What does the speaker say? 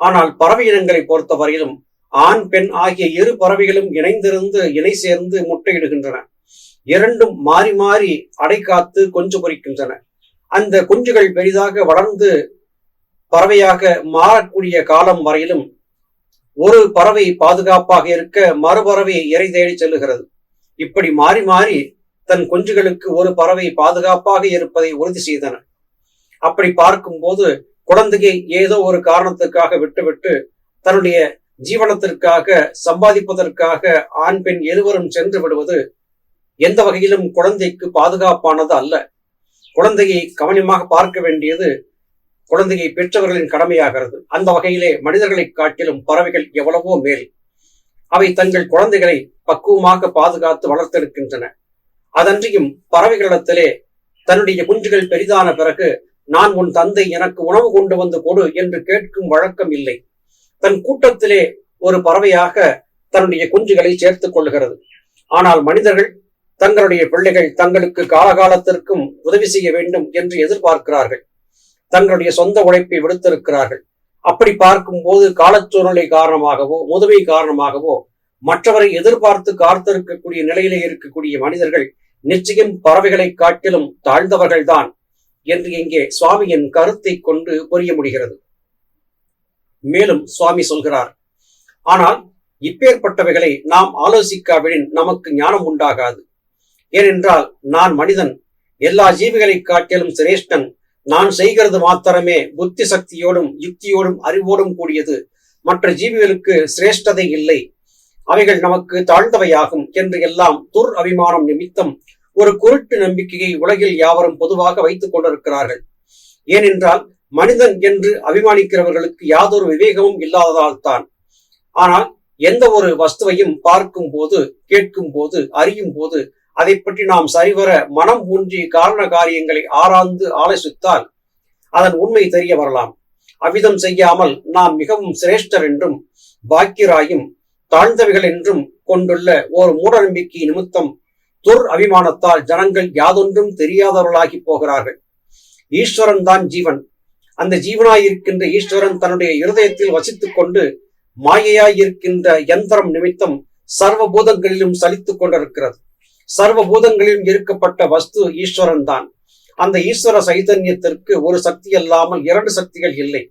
ஆனால் பறவை இனங்களை பொறுத்தவரையிலும் ஆண் பெண் ஆகிய இரு பறவைகளும் இணைந்திருந்து இணை சேர்ந்து முட்டையிடுகின்றன. இரண்டும் மாறி மாறி அடை காத்து கொஞ்சு பொறிக்கின்றன. அந்த குஞ்சுகள் பெரிதாக வளர்ந்து பறவையாக மாறக்கூடிய காலம் வரையிலும் ஒரு பறவை பாதுகாப்பாக இருக்க மறுபறவை இறை தேடி செல்லுகிறது. இப்படி மாறி மாறி தன் குஞ்சுகளுக்கு ஒரு பறவை பாதுகாப்பாக இருப்பதை உறுதி செய்தன. அப்படி பார்க்கும் போது குழந்தையை ஏதோ ஒரு காரணத்துக்காக விட்டுவிட்டு தன்னுடைய ஜீவனத்திற்காக சம்பாதிப்பதற்காக ஆண் பெண் இருவரும் சென்று விடுவது எந்த வகையிலும் குழந்தைக்கு பாதுகாப்பானது அல்ல. குழந்தையை கவனமாக பார்க்க வேண்டியது குழந்தையை பெற்றவர்களின் கடமையாகிறது. அந்த வகையிலே மனிதர்களை காட்டிலும் பறவைகள் எவ்வளவோ மேல். அவை தங்கள் குழந்தைகளை பக்குவமாக பாதுகாத்து வளர்த்தெடுக்கின்றன. அதன்றியும் பறவைகளிடத்திலே தன்னுடைய குஞ்சுகள் பெரிதான பிறகு நான் உன் தந்தை எனக்கு உணவு கொண்டு வந்து கொடு என்று கேட்கும் வழக்கம் இல்லை. தன் கூட்டத்திலே ஒரு பறவையாக தன்னுடைய குஞ்சுகளை சேர்த்துக் கொள்கிறது. ஆனால் மனிதர்கள் தங்களுடைய பிள்ளைகள் தங்களுக்கு காலகாலத்திற்கும் உதவி செய்ய வேண்டும் என்று எதிர்பார்க்கிறார்கள். தங்களுடைய சொந்த உழைப்பை விடுத்திருக்கிறார்கள். அப்படி பார்க்கும் போது காலச்சூழ்நிலை காரணமாகவோ முதுமை காரணமாகவோ மற்றவரை எதிர்பார்த்து காத்திருக்கக்கூடிய நிலையிலே இருக்கக்கூடிய மனிதர்கள் நிச்சயம் பறவைகளை காட்டிலும் தாழ்ந்தவர்கள்தான் என்று இங்கே சுவாமியின் கருத்தை கொண்டு புரிய முடிகிறது. மேலும் சுவாமி சொல்கிறார், ஆனால் இப்பேற்பட்டவைகளை நாம் ஆலோசிக்காவிடின் நமக்கு ஞானம் உண்டாகாது. ஏனென்றால் நான் மனிதன், எல்லா ஜீவிகளை காட்டிலும் சிரேஷ்டன். நான் செய்கிறது மாத்திரமே புத்தி சக்தியோடும் யுக்தியோடும் அறிவோடும் கூடியது. மற்ற ஜீவிகளுக்கு சிரேஷ்டதை இல்லை, அவைகள் நமக்கு தாழ்ந்தவையாகும் என்று எல்லாம் துர் அபிமானம் நிமித்தம் ஒரு குருட்டு நம்பிக்கையை உலகில் யாவரும் பொதுவாக வைத்துக் கொண்டிருக்கிறார்கள். ஏனென்றால் மனிதன் என்று அபிமானிக்கிறவர்களுக்கு யாதொரு விவேகமும் இல்லாததால் தான். ஆனால் எந்த ஒரு வஸ்துவையும் பார்க்கும் போது, கேட்கும் போது, அறியும் போது அதை பற்றி நாம் சரிவர மனம் ஊன்றி காரண காரியங்களை ஆராய்ந்து ஆலோசித்தால் அதன் உண்மை தெரிய வரலாம். அவ்விதம் செய்யாமல் நாம் மிகவும் சிரேஷ்டர் என்றும் பாக்கியராயும் தாழ்ந்தவைகள் என்றும் கொண்டுள்ள ஒரு மூட நம்பிக்கை நிமித்தம் துர் அபிமானத்தால் ஜனங்கள் யாதொன்றும் தெரியாதவர்களாகி போகிறார்கள். ஈஸ்வரன் தான் ஜீவன். அந்த ஜீவனாயிருக்கின்ற ஈஸ்வரன் தன்னுடைய இருதயத்தில் வசித்துக் கொண்டு மாயையாயிருக்கின்ற யந்திரம் நிமித்தம் சர்வ பூதங்களிலும் சலித்துக் கொண்டிருக்கிறது. சர்வ பூதங்களிலும் இருக்கப்பட்ட வஸ்து ஈஸ்வரன் தான். அந்த ஈஸ்வர சைதன்யத்திற்கு ஒரு சக்தி அல்லாமல் இரண்டு சக்திகள் இல்லை.